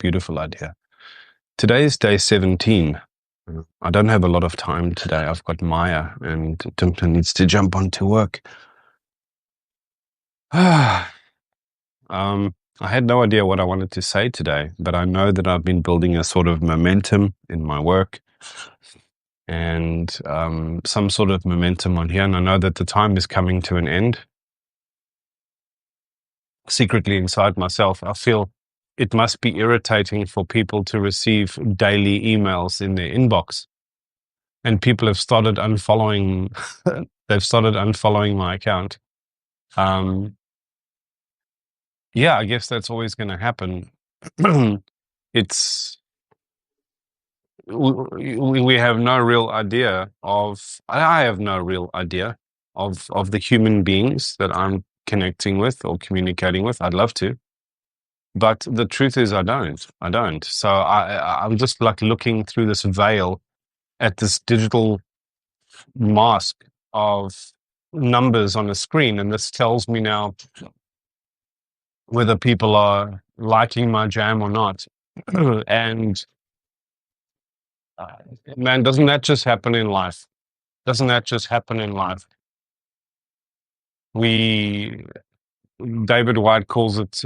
Beautiful idea. Today is day 17. I don't have a lot of time today. I've got Maya and Dimple needs to jump on to work. I had no idea what I wanted to say today, but I know that I've been building a sort of momentum in my work and some sort of momentum on here. And I know that the time is coming to an end. Secretly inside myself, I feel it must be irritating for people to receive daily emails in their inbox. And people have started unfollowing, they've started unfollowing my account. Yeah, I guess that's always going to happen. It's, we have no real idea I have no real idea of the human beings that I'm connecting with or communicating with. I'd love to. But the truth is I don't. So I'm just like looking through this veil at this digital mask of numbers on a screen. And this tells me now whether people are liking my jam or not. And man, doesn't that just happen in life? Doesn't that just happen in life? David White calls it,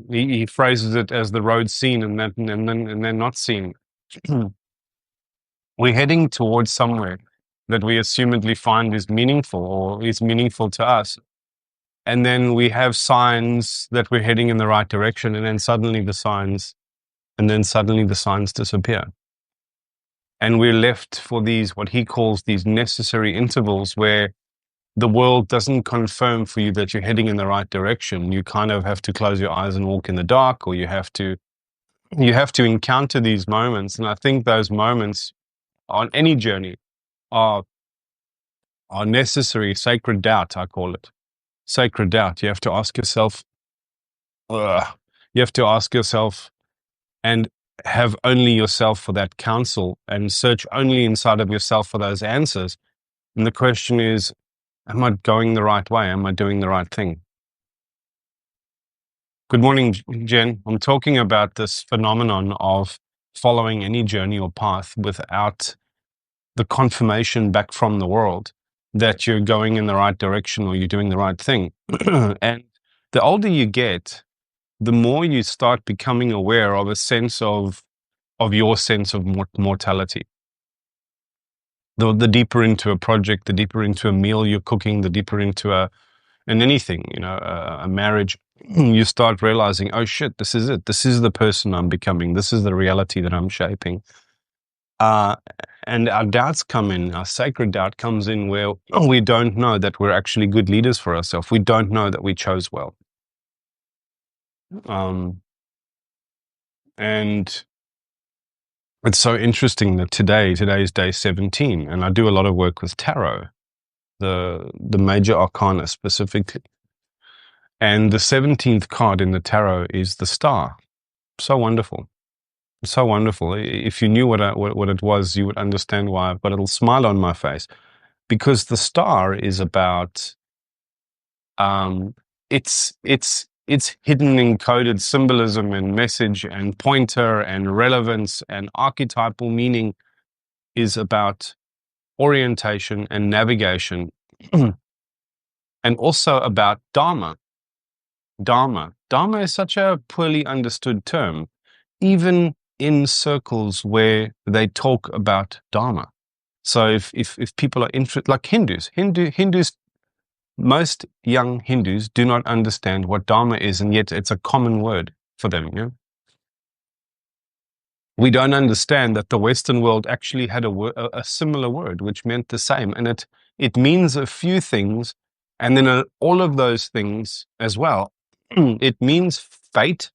he phrases it as the road seen and then not seen. We're heading towards somewhere that we assumedly find is meaningful or is meaningful to us. And then we have signs that we're heading in the right direction, and then suddenly the signs disappear. And we're left for these, what he calls these necessary intervals where the world doesn't confirm for you that you're heading in the right direction. You kind of have to close your eyes and walk in the dark, or you have to encounter these moments. And I think those moments on any journey are necessary. Sacred doubt, I call it. Sacred doubt. You have to ask yourself, and have only yourself for that counsel and search only inside of yourself for those answers. And the question is, am I going the right way? Am I doing the right thing? Good morning, Jen. I'm talking about this phenomenon of following any journey or path without the confirmation back from the world that you're going in the right direction or you're doing the right thing. And the older you get, the more you start becoming aware of a sense of your sense of mortality. The deeper into a project, the deeper into a meal you're cooking, the deeper into anything, a marriage, you start realizing, oh shit, this is it. This is the person I'm becoming. This is the reality that I'm shaping. And our doubts come in, our sacred doubt comes in where we don't know that we're actually good leaders for ourselves. We don't know that we chose well. And it's so interesting that today is day 17, and I do a lot of work with tarot, the major arcana specifically. And the 17th card in the tarot is the star. So wonderful. So wonderful. If you knew what it was, you would understand why I've got a little smile on my face. Because the star is about it's hidden encoded symbolism and message and pointer and relevance and archetypal meaning is about orientation and navigation and also about Dharma. Dharma is such a poorly understood term, even in circles where they talk about Dharma. So if people are interested, like Hindus, most young Hindus do not understand what Dharma is, and yet it's a common word for them. We don't understand that the Western world actually had a similar word, which meant the same, and it means a few things, and then all of those things as well. It means fate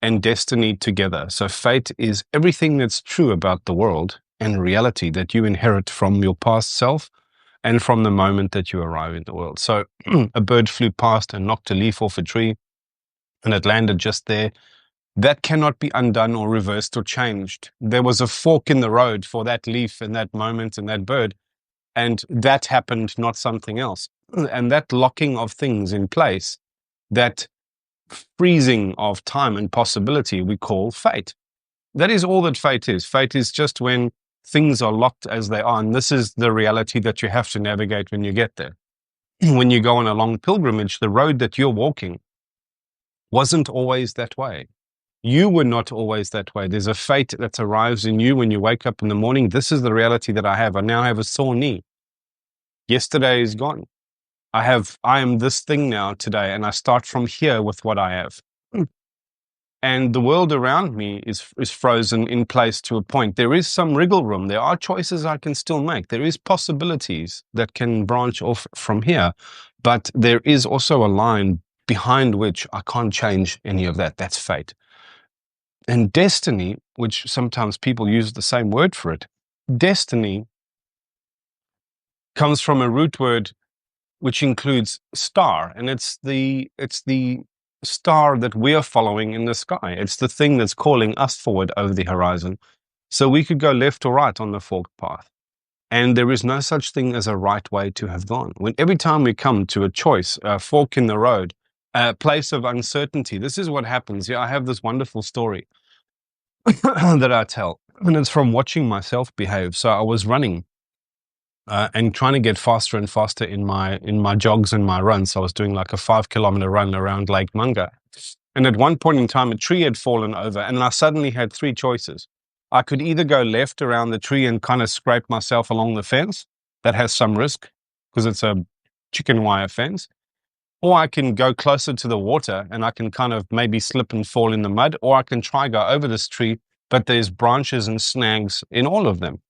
and destiny together. So fate is everything that's true about the world and reality that you inherit from your past self and from the moment that you arrive in the world. So a bird flew past and knocked a leaf off a tree and it landed just there. That cannot be undone or reversed or changed. There was a fork in the road for that leaf and that moment and that bird, and that happened, not something else. And that locking of things in place, that freezing of time and possibility we call fate. That is all that fate is. Fate is just when things are locked as they are. And this is the reality that you have to navigate when you get there. When you go on a long pilgrimage, the road that you're walking wasn't always that way. You were not always that way. There's a fate that arrives in you when you wake up in the morning. This is the reality that I have. I now have a sore knee. Yesterday is gone. I am this thing now today, and I start from here with what I have. And the world around me is frozen in place to a point. There is some wriggle room. There are choices I can still make. There is possibilities that can branch off from here. But there is also a line behind which I can't change any of that. That's fate. And destiny, which sometimes people use the same word for it, destiny comes from a root word which includes star, and it's the star that we are following in the sky. It's the thing that's calling us forward over the horizon. So we could go left or right on the forked path. And there is no such thing as a right way to have gone. When every time we come to a choice, a fork in the road, a place of uncertainty, this is what happens. Yeah, I have this wonderful story that I tell, and it's from watching myself behave. So I was running and trying to get faster and faster in my jogs and my runs. So I was doing like a 5-kilometer run around Lake Manga. And at one point in time, a tree had fallen over, and I suddenly had three choices. I could either go left around the tree and kind of scrape myself along the fence. That has some risk because it's a chicken wire fence. Or I can go closer to the water and I can kind of maybe slip and fall in the mud, or I can try go over this tree, but there's branches and snags in all of them.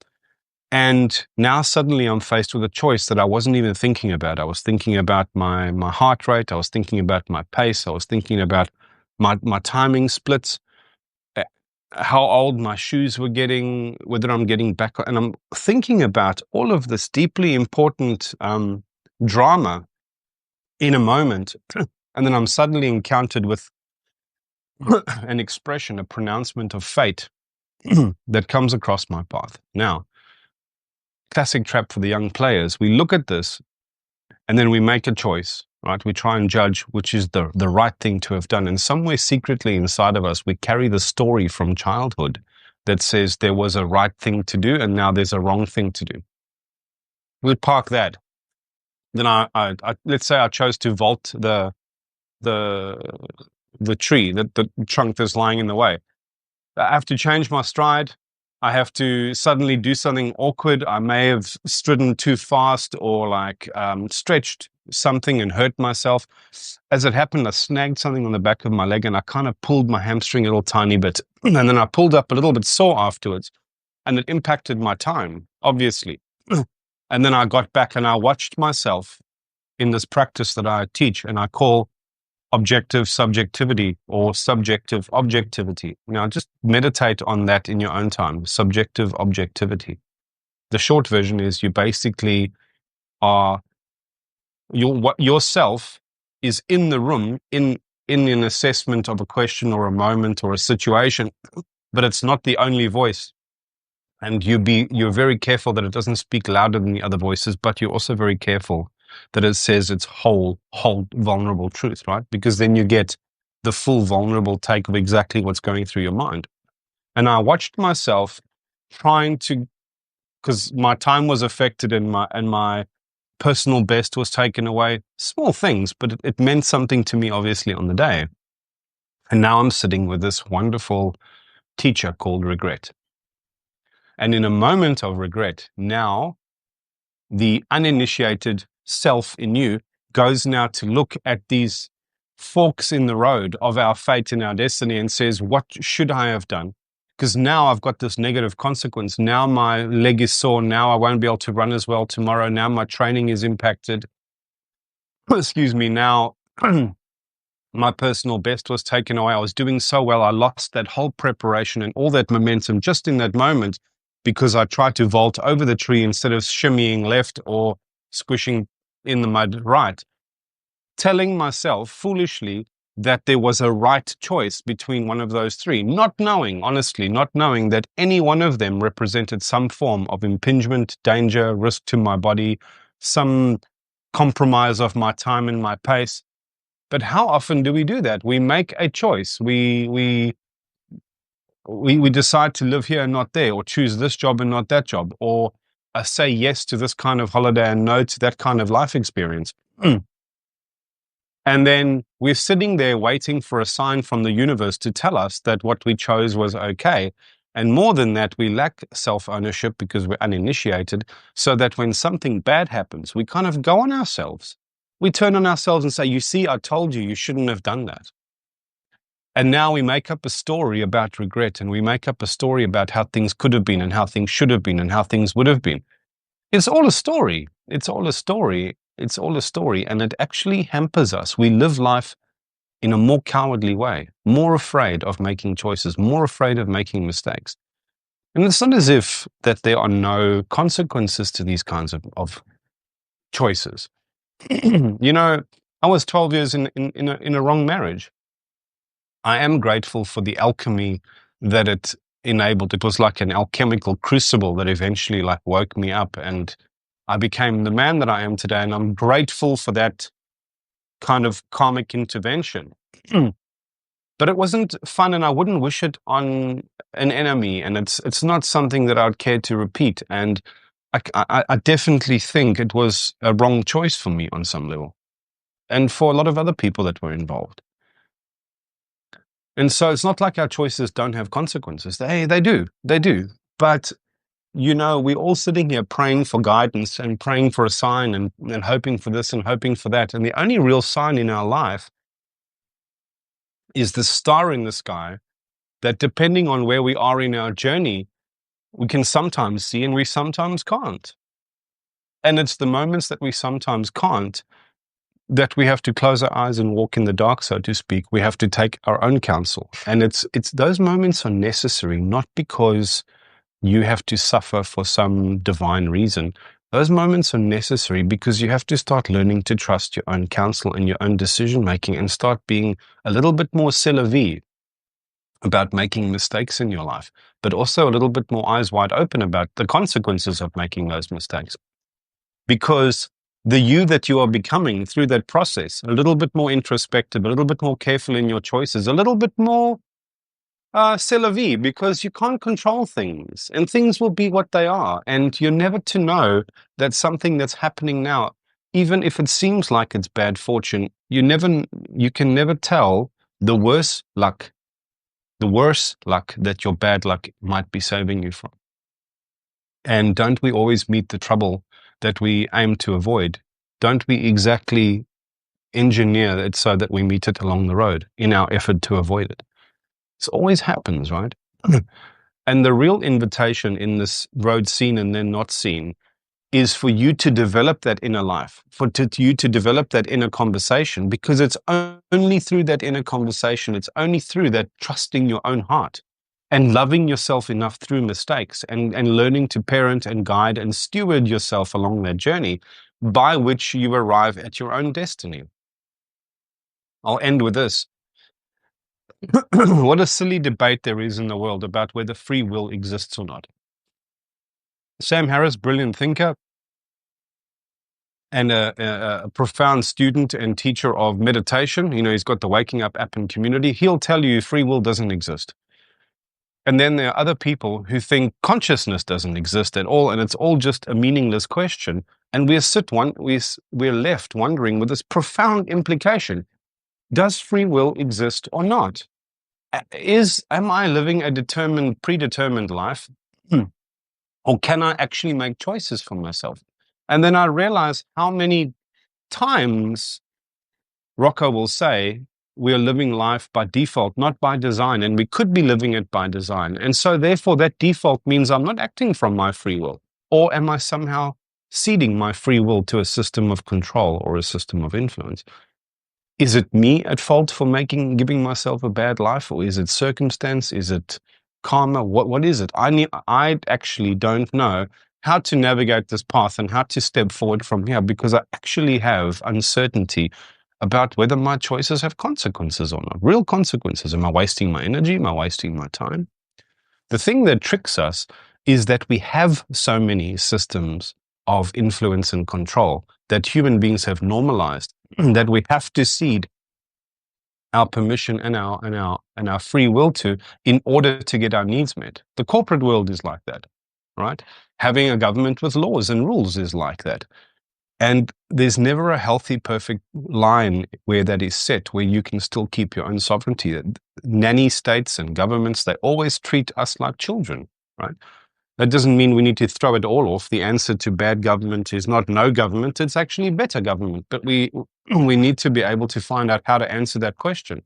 And now suddenly I'm faced with a choice that I wasn't even thinking about. I was thinking about my heart rate. I was thinking about my pace. I was thinking about my timing splits, how old my shoes were getting, whether I'm getting back. And I'm thinking about all of this deeply important drama in a moment. And then I'm suddenly encountered with an expression, a pronouncement of fate that comes across my path. Now, classic trap for the young players. We look at this and then we make a choice, right? We try and judge which is the right thing to have done. And somewhere secretly inside of us, we carry the story from childhood that says there was a right thing to do and now there's a wrong thing to do. We'd park that. Then I let's say I chose to vault the tree, the trunk that's lying in the way. I have to change my stride. I have to suddenly do something awkward. I may have stridden too fast or stretched something and hurt myself. As it happened, I snagged something on the back of my leg and I kind of pulled my hamstring a little tiny bit. And then I pulled up a little bit sore afterwards and it impacted my time, obviously. And then I got back and I watched myself in this practice that I teach and I call objective subjectivity or subjective objectivity. Now, just meditate on that in your own time. Subjective objectivity. The short version is you basically are yourself is in the room in an assessment of a question or a moment or a situation, but it's not the only voice. And you're very careful that it doesn't speak louder than the other voices, but you're also very careful that it says its whole vulnerable truth, right? Because then you get the full vulnerable take of exactly what's going through your mind. And I watched myself trying to, because my time was affected and my personal best was taken away. Small things, but it meant something to me, obviously, on the day. And now I'm sitting with this wonderful teacher called regret. And in a moment of regret, now the uninitiated self in you goes now to look at these forks in the road of our fate and our destiny and says, what should I have done? Because now I've got this negative consequence. Now my leg is sore. Now I won't be able to run as well tomorrow. Now my training is impacted. Excuse me. Now my personal best was taken away. I was doing so well. I lost that whole preparation and all that momentum just in that moment because I tried to vault over the tree instead of shimmying left or squishing in the mud right, telling myself foolishly that there was a right choice between one of those three, not knowing, honestly, not knowing that any one of them represented some form of impingement, danger, risk to my body, some compromise of my time and my pace. But how often do we do that? We make a choice. We decide to live here and not there, or choose this job and not that job, or say yes to this kind of holiday and no to that kind of life experience. And then we're sitting there waiting for a sign from the universe to tell us that what we chose was okay. And more than that, we lack self-ownership because we're uninitiated, so that when something bad happens, we kind of go on ourselves. We turn on ourselves and say, you see, I told you, you shouldn't have done that. And now we make up a story about regret, and we make up a story about how things could have been and how things should have been and how things would have been. It's all a story. It's all a story. It's all a story. And it actually hampers us. We live life in a more cowardly way, more afraid of making choices, more afraid of making mistakes. And it's not as if that there are no consequences to these kinds of choices. You know, I was 12 years in a wrong marriage. I am grateful for the alchemy that it enabled. It was like an alchemical crucible that eventually like woke me up, and I became the man that I am today. And I'm grateful for that kind of karmic intervention. But it wasn't fun, and I wouldn't wish it on an enemy. And it's not something that I'd care to repeat. And I definitely think it was a wrong choice for me on some level, and for a lot of other people that were involved. And so it's not like our choices don't have consequences. They do. But, you know, we're all sitting here praying for guidance and praying for a sign and hoping for this and hoping for that. And the only real sign in our life is the star in the sky that, depending on where we are in our journey, we can sometimes see and we sometimes can't. And it's the moments that we sometimes can't that we have to close our eyes and walk in the dark, so to speak. We have to take our own counsel. And it's those moments are necessary, not because you have to suffer for some divine reason. Those moments are necessary because you have to start learning to trust your own counsel and your own decision making, and start being a little bit more c'est la vie about making mistakes in your life, but also a little bit more eyes wide open about the consequences of making those mistakes. Because the you that you are becoming through that process, a little bit more introspective, a little bit more careful in your choices, a little bit more c'est la vie, because you can't control things, and things will be what they are. And you're never to know that something that's happening now, even if it seems like it's bad fortune, you can never tell the worse luck that your bad luck might be saving you from. And don't we always meet the trouble that we aim to avoid? Don't we exactly engineer it so that we meet it along the road in our effort to avoid it? This always happens, right? And the real invitation in this road seen and then not seen is for you to develop that inner life, you to develop that inner conversation, because it's only through that inner conversation, it's only through that trusting your own heart and loving yourself enough through mistakes and learning to parent and guide and steward yourself along that journey by which you arrive at your own destiny. I'll end with this. What a silly debate there is in the world about whether free will exists or not. Sam Harris, brilliant thinker and a profound student and teacher of meditation. You know, he's got the Waking Up app and community. He'll tell you free will doesn't exist. And then there are other people who think consciousness doesn't exist at all, and it's all just a meaningless question. And we're left wondering with this profound implication: does free will exist or not? Am I living a predetermined life? Or can I actually make choices for myself? And then I realize how many times Rocco will say, we are living life by default, not by design, and we could be living it by design. And so therefore that default means I'm not acting from my free will. Or am I somehow ceding my free will to a system of control or a system of influence? Is it me at fault for giving myself a bad life, or is it circumstance? Is it karma? What is it? I actually don't know how to navigate this path and how to step forward from here, because I actually have uncertainty about whether my choices have consequences or not. Real consequences. Am I wasting my energy? Am I wasting my time? The thing that tricks us is that we have so many systems of influence and control that human beings have normalized that we have to cede our permission and our free will to, in order to get our needs met. The corporate world is like that, right? Having a government with laws and rules is like that. And there's never a healthy, perfect line where that is set, where you can still keep your own sovereignty. Nanny states and governments, they always treat us like children, right? That doesn't mean we need to throw it all off. The answer to bad government is not no government, it's actually better government. But we need to be able to find out how to answer that question.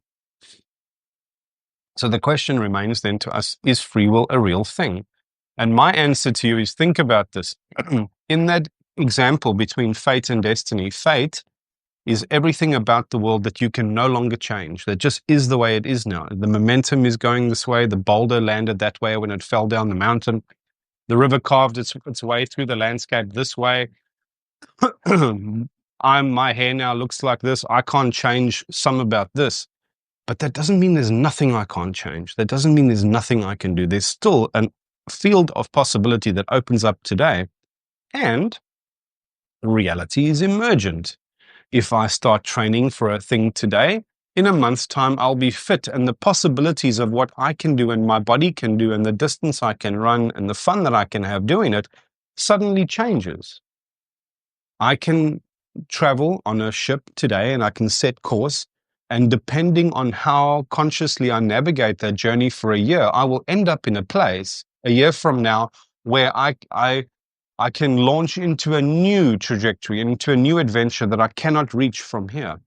So the question remains then to us, is free will a real thing? And my answer to you is, think about this. In that example between fate and destiny, fate is everything about the world that you can no longer change. That just is the way it is now. The momentum is going this way. The boulder landed that way when it fell down the mountain. The river carved its way through the landscape this way. My hair now looks like this. I can't change some about this. But that doesn't mean there's nothing I can't change. That doesn't mean there's nothing I can do. There's still a field of possibility that opens up today. And reality is emergent. If I start training for a thing today, in a month's time, I'll be fit, and the possibilities of what I can do and my body can do and the distance I can run and the fun that I can have doing it suddenly changes. I can travel on a ship today and I can set course, and depending on how consciously I navigate that journey for a year, I will end up in a place a year from now where I can launch into a new trajectory, into a new adventure that I cannot reach from here.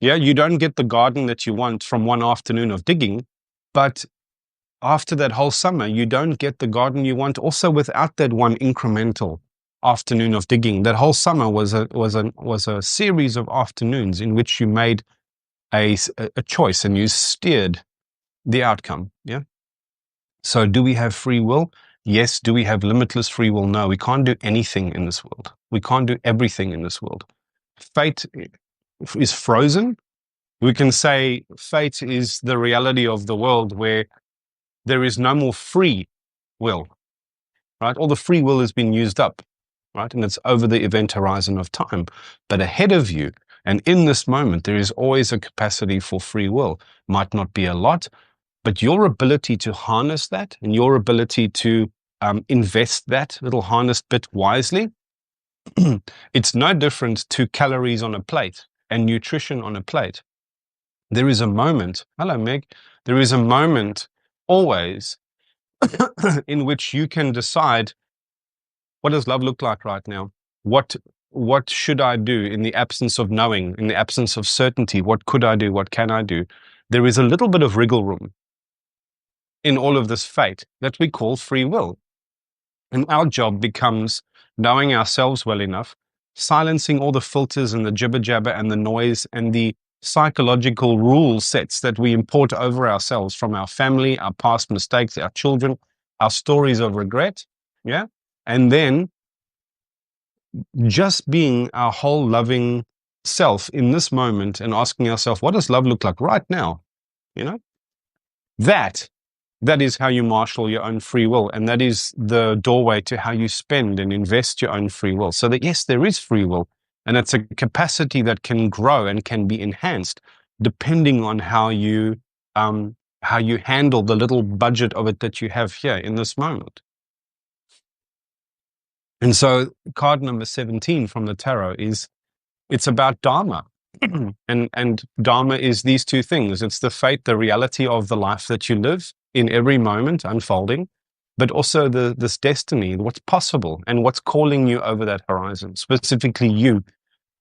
Yeah, you don't get the garden that you want from one afternoon of digging, but after that whole summer, you don't get the garden you want also without that one incremental afternoon of digging. That whole summer was a series of afternoons in which you made a choice and you steered the outcome. Yeah. So do we have free will? Yes. Do we have limitless free will? No, we can't do anything in this world. We can't do everything in this world. Fate is frozen. We can say fate is the reality of the world where there is no more free will, right? All the free will has been used up, right? And it's over the event horizon of time. But ahead of you, and in this moment, there is always a capacity for free will. Might not be a lot, but your ability to harness that and your ability to invest that little harnessed bit wisely, it's no different to calories on a plate and nutrition on a plate. There is a moment, hello Meg, there is a moment always in which you can decide, what does love look like right now? What should I do in the absence of knowing, in the absence of certainty? What could I do? What can I do? There is a little bit of wriggle room in all of this fate that we call free will. And our job becomes knowing ourselves well enough, silencing all the filters and the jibber jabber and the noise and the psychological rule sets that we import over ourselves from our family, our past mistakes, our children, our stories of regret. Yeah. And then just being our whole loving self in this moment and asking ourselves, what does love look like right now? You know, that is how you marshal your own free will. And that is the doorway to how you spend and invest your own free will. So that, yes, there is free will. And it's a capacity that can grow and can be enhanced depending on how you handle the little budget of it that you have here in this moment. And so card number 17 from the tarot it's about Dharma. and Dharma is these two things. It's the fate, the reality of the life that you live in every moment unfolding, but also this destiny, what's possible and what's calling you over that horizon, specifically you,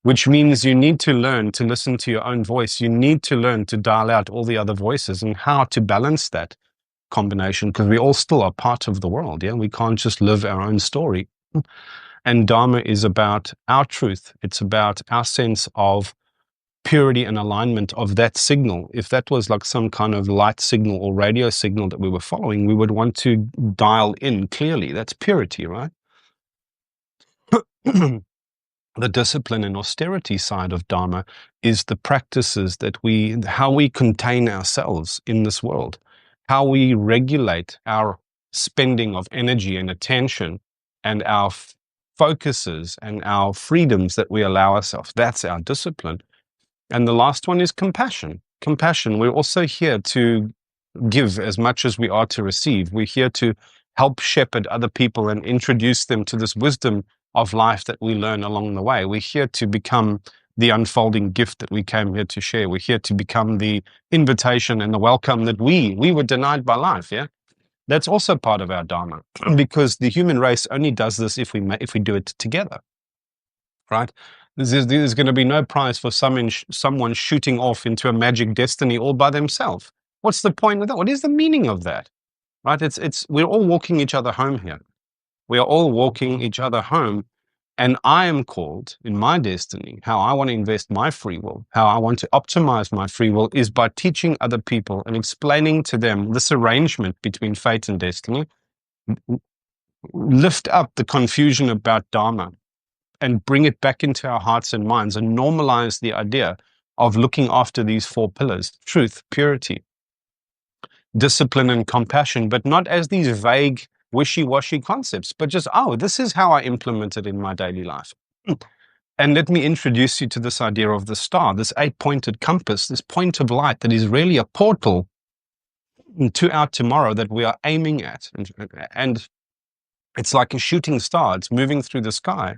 which means you need to learn to listen to your own voice. You need to learn to dial out all the other voices and how to balance that combination, because we all still are part of the world. Yeah, we can't just live our own story. And Dharma is about our truth. It's about our sense of purity and alignment of that signal. If that was like some kind of light signal or radio signal that we were following, we would want to dial in clearly. That's purity, right? The discipline and austerity side of Dharma is the practices how we contain ourselves in this world, how we regulate our spending of energy and attention and our focuses and our freedoms that we allow ourselves. That's our discipline. And the last one is compassion. Compassion. We're also here to give as much as we are to receive. We're here to help shepherd other people and introduce them to this wisdom of life that we learn along the way. We're here to become the unfolding gift that we came here to share. We're here to become the invitation and the welcome that we were denied by life. Yeah, that's also part of our dharma, because the human race only does this if we do it together, right? There's going to be no prize for someone shooting off into a magic destiny all by themselves. What's the point of that? What is the meaning of that? Right? We're all walking each other home here. We are all walking each other home. And I am called in my destiny, how I want to invest my free will, how I want to optimize my free will, is by teaching other people and explaining to them this arrangement between fate and destiny. Lift up the confusion about Dharma and bring it back into our hearts and minds and normalize the idea of looking after these four pillars: truth, purity, discipline, and compassion, but not as these vague, wishy-washy concepts, but just, oh, this is how I implement it in my daily life. And let me introduce you to this idea of the star, this 8-pointed compass, this point of light that is really a portal to our tomorrow that we are aiming at. And it's like a shooting star. It's moving through the sky.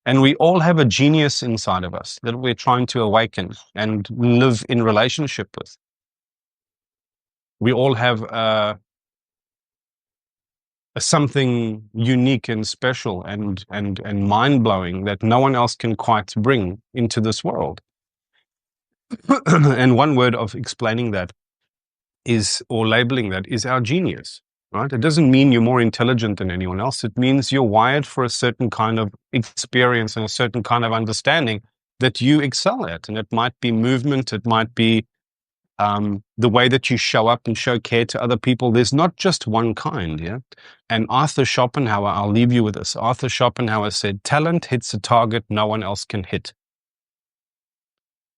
And we all have a genius inside of us that we're trying to awaken and live in relationship with. We all have something unique and special and mind-blowing that no one else can quite bring into this world. And one word of explaining that is, or labeling that, is our genius, right? It doesn't mean you're more intelligent than anyone else. It means you're wired for a certain kind of experience and a certain kind of understanding that you excel at. And it might be movement, it might be the way that you show up and show care to other people. There's not just one kind, yeah? And Arthur Schopenhauer, I'll leave you with this. Arthur Schopenhauer said, talent hits a target no one else can hit.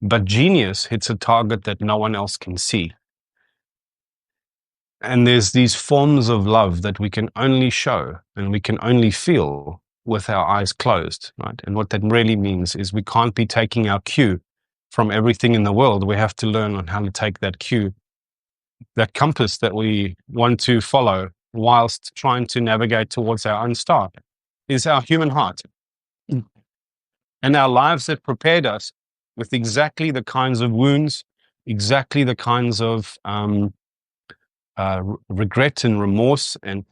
But genius hits a target that no one else can see. And there's these forms of love that we can only show and we can only feel with our eyes closed, right? And what that really means is we can't be taking our cue from everything in the world. We have to learn on how to take that cue, that compass that we want to follow whilst trying to navigate towards our own star, is our human heart. And our lives that prepared us with exactly the kinds of wounds, exactly the kinds of regret and remorse, and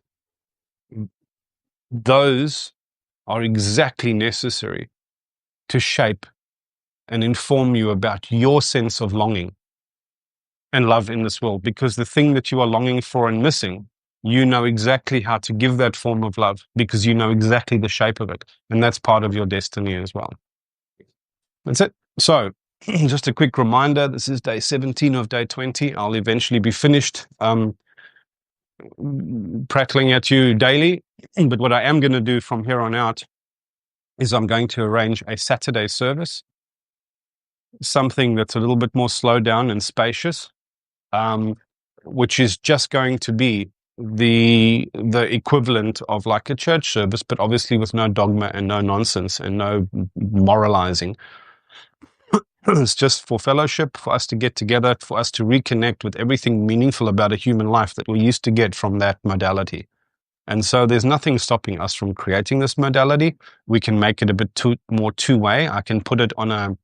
those are exactly necessary to shape and inform you about your sense of longing and love in this world. Because the thing that you are longing for and missing, you know exactly how to give that form of love, because you know exactly the shape of it. And that's part of your destiny as well. That's it. So just a quick reminder, this is day 17 of day 20. I'll eventually be finished prattling at you daily. But what I am going to do from here on out is I'm going to arrange a Saturday service, something that's a little bit more slowed down and spacious, which is just going to be the equivalent of like a church service, but obviously with no dogma and no nonsense and no moralizing. It's just for fellowship, for us to get together, for us to reconnect with everything meaningful about a human life that we used to get from that modality. And so there's nothing stopping us from creating this modality. We can make it a bit more two-way. I can put it on a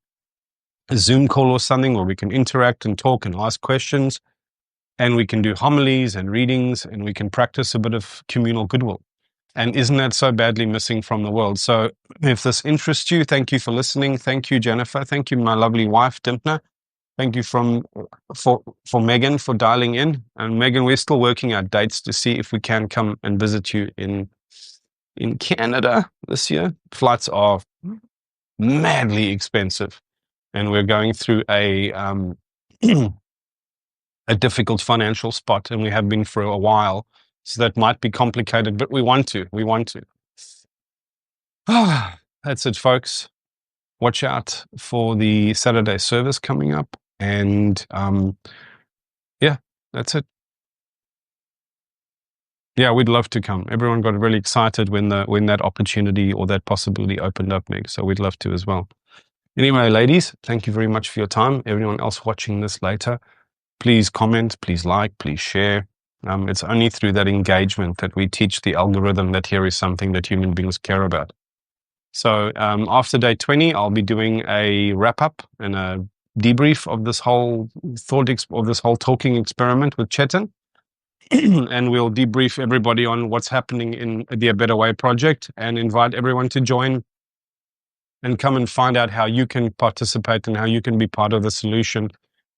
Zoom call or something where we can interact and talk and ask questions, and we can do homilies and readings, and we can practice a bit of communal goodwill. And isn't that so badly missing from the world? So if this interests you, thank you for listening. Thank you, Jennifer. Thank you, my lovely wife, Dimpna. Thank you for Megan for dialing in. And Megan, we're still working out dates to see if we can come and visit you in Canada this year. Flights are madly expensive, and we're going through a a difficult financial spot, and we have been for a while. So that might be complicated, but we want to. That's it, folks. Watch out for the Saturday service coming up. And yeah, that's it. Yeah, we'd love to come. Everyone got really excited when that opportunity or that possibility opened up, Meg. So we'd love to as well. Anyway, ladies, thank you very much for your time. Everyone else watching this later, please comment, please like, please share. It's only through that engagement that we teach the algorithm that here is something that human beings care about. So after day 20, I'll be doing a wrap up and a debrief of this whole of this whole talking experiment with Chetan. And we'll debrief everybody on what's happening in the A Better Way project and invite everyone to join and come and find out how you can participate and how you can be part of the solution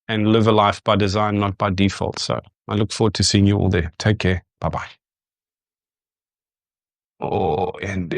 and live a life by design, not by default. So I look forward to seeing you all there. Take care. Bye-bye. Oh, and